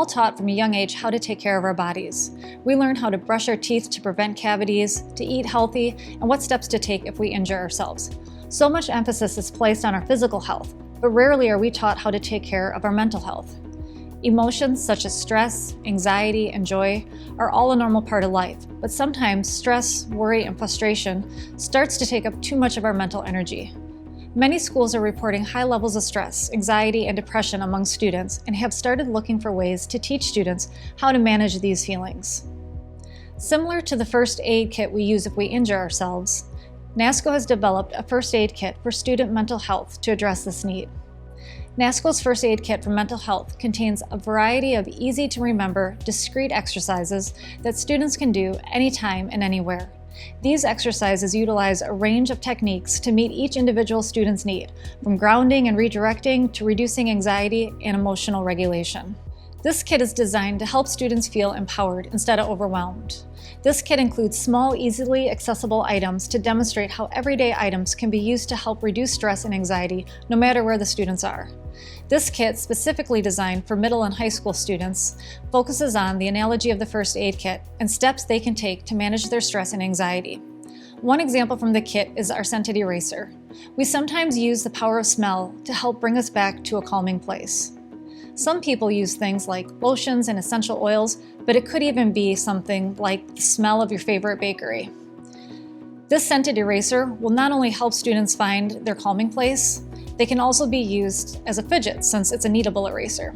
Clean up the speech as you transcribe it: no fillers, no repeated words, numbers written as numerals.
taught from a young age how to take care of our bodies. We learn how to brush our teeth to prevent cavities, to eat healthy, and what steps to take if we injure ourselves. So much emphasis is placed on our physical health, but rarely are we taught how to take care of our mental health. Emotions such as stress, anxiety, and joy are all a normal part of life, but sometimes stress, worry, and frustration starts to take up too much of our mental energy. Many schools are reporting high levels of stress, anxiety, and depression among students and have started looking for ways to teach students how to manage these feelings. Similar to the first aid kit we use if we injure ourselves, Nasco has developed a first aid kit for student mental health to address this need. Nasco's First Aid Kit for Mental Health contains a variety of easy-to-remember, discrete exercises that students can do anytime and anywhere. These exercises utilize a range of techniques to meet each individual student's need, from grounding and redirecting to reducing anxiety and emotional regulation. This kit is designed to help students feel empowered instead of overwhelmed. This kit includes small, easily accessible items to demonstrate how everyday items can be used to help reduce stress and anxiety no matter where the students are. This kit, specifically designed for middle and high school students, focuses on the analogy of the first aid kit and steps they can take to manage their stress and anxiety. One example from the kit is our scented eraser. We sometimes use the power of smell to help bring us back to a calming place. Some people use things like lotions and essential oils, but it could even be something like the smell of your favorite bakery. This scented eraser will not only help students find their calming place, they can also be used as a fidget since it's a kneadable eraser.